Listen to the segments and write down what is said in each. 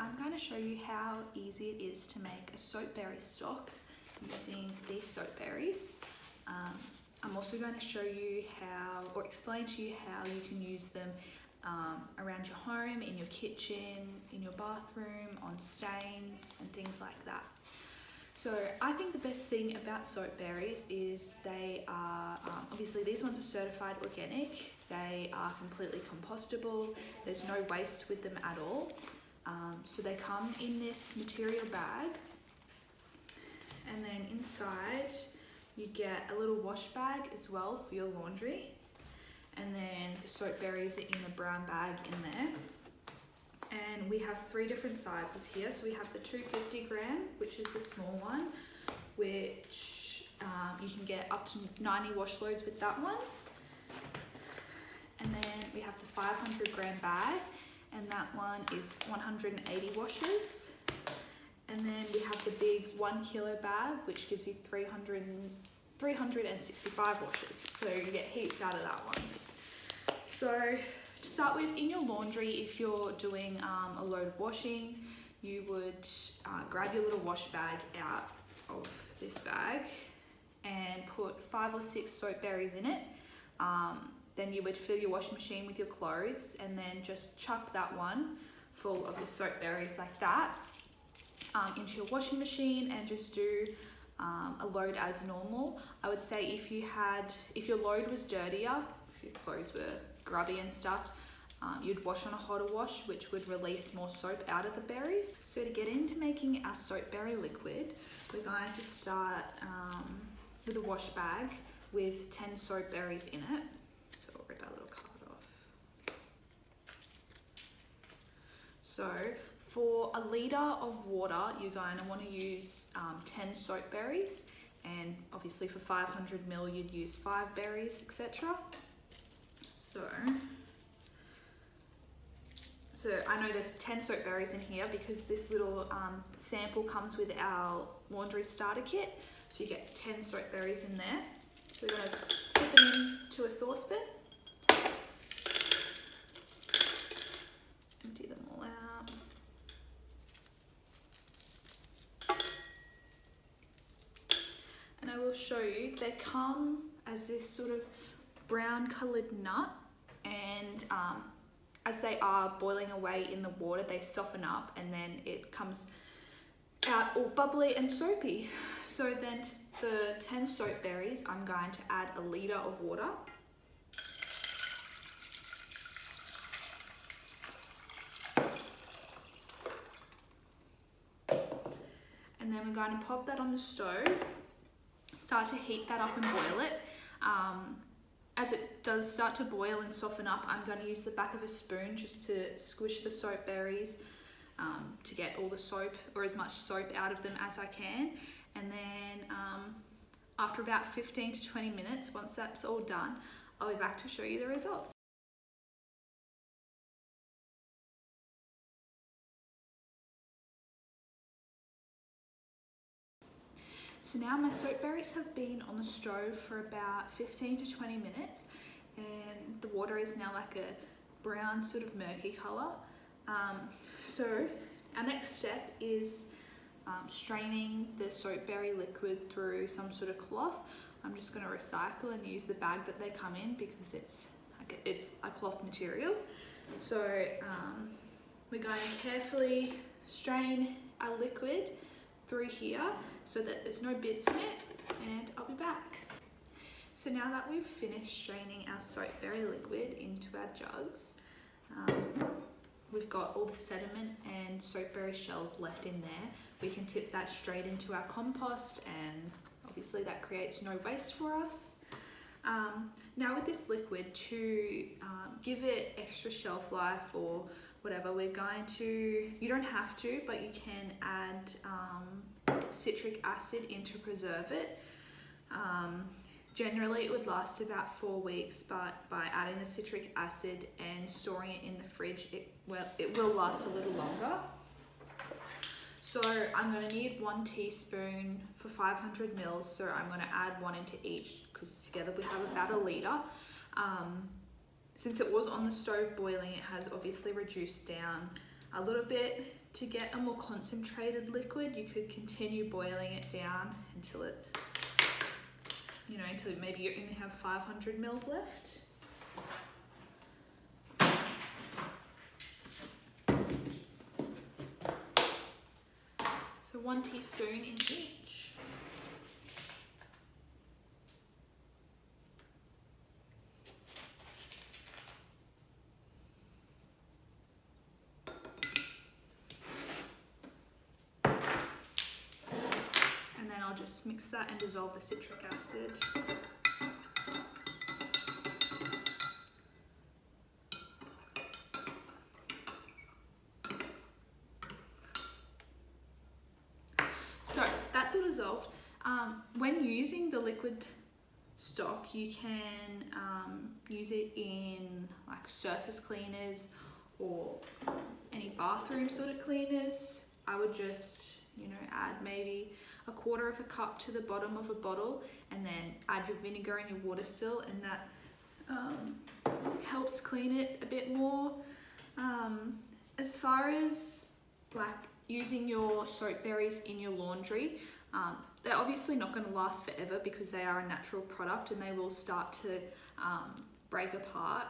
I'm going to show you how easy it is to make a soapberry stock using these soapberries. I'm also going to show you how, or explain to you how you can use them around your home, in your kitchen, in your bathroom, on stains and things like that. So I think the best thing about soapberries is they are, obviously these ones are certified organic, they are completely compostable, there's no waste with them at all. So they come in this material bag, and then inside you get a little wash bag as well for your laundry, and then the soapberries are in a brown bag in there. And we have 3 different sizes here. So we have the 250 gram, which is the small one, which you can get up to 90 wash loads with that one. And then we have the 500 gram bag, and that one is 180 washes. And then we have the big 1 kilo bag, which gives you 365 washes. So you get heaps out of that one. So to start with, in your laundry, if you're doing a load of washing, you would grab your little wash bag out of this bag and put 5 or 6 soapberries in it. Then you would fill your washing machine with your clothes and then just chuck that one full of the soapberries like that into your washing machine and just do a load as normal. I would say if your load was dirtier, if your clothes were grubby and stuff, you'd wash on a hotter wash, which would release more soap out of the berries. So to get into making our soapberry liquid, we're going to start with a wash bag with 10 soapberries in it. So we'll rip our little card off. So for a litre of water, you're going to want to use 10 soapberries, and obviously for 500 ml you'd use 5 berries, etc. So I know there's 10 soapberries in here because this little sample comes with our laundry starter kit. So you get 10 soapberries in there. So we're going to just put them into a saucepan. Empty them all out. And I will show you, they come as this sort of brown coloured nut, and as they are boiling away in the water, they soften up and then it comes out all bubbly and soapy. So then the 10 soapberries, I'm going to add a litre of water. And then we're going to pop that on the stove, start to heat that up and boil it. As it does start to boil and soften up, I'm going to use the back of a spoon just to squish the soapberries to get all the soap, or as much soap out of them as I can. And then after about 15 to 20 minutes, once that's all done, I'll be back to show you the results. So now my soapberries have been on the stove for about 15 to 20 minutes, and the water is now like a brown sort of murky colour. So our next step is straining the soapberry liquid through some sort of cloth. I'm just going to recycle and use the bag that they come in because it's a cloth material. So we're going to carefully strain our liquid through here so that there's no bits in it, and I'll be back. So now that we've finished straining our soapberry liquid into our jugs, we've got all the sediment and soapberry shells left in there. We can tip that straight into our compost, and obviously that creates no waste for us. Now with this liquid, to give it extra shelf life or whatever, we're going to, you don't have to, but you can add citric acid in to preserve it. Generally it would last about 4 weeks, but by adding the citric acid and storing it in the fridge, it will last a little longer. So I'm going to need 1 teaspoon for 500 ml, so I'm going to add 1 into each because together we have about a litre. Since it was on the stove boiling, it has obviously reduced down a little bit to get a more concentrated liquid, you could continue boiling it down until it, you know, until maybe you only have 500 mils left. So 1 teaspoon in each. And then I'll just mix that and dissolve the citric acid. So that's all dissolved. When using the liquid stock, you can use it in like surface cleaners or any bathroom sort of cleaners. I would just, you know, add maybe 1/4 cup to the bottom of a bottle and then add your vinegar and your water still, and that helps clean it a bit more. As far as like using your soap berries in your laundry, they're obviously not going to last forever because they are a natural product and they will start to break apart.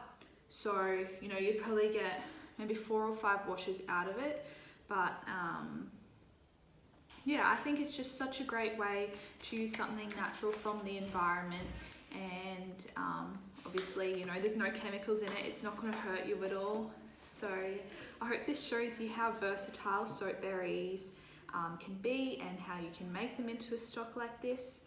So, you know, you'd probably get maybe 4 or 5 washes out of it. But yeah, I think it's just such a great way to use something natural from the environment. And obviously, you know, there's no chemicals in it. It's not going to hurt you at all. So I hope this shows you how versatile soap berries can be and how you can make them into a stock like this.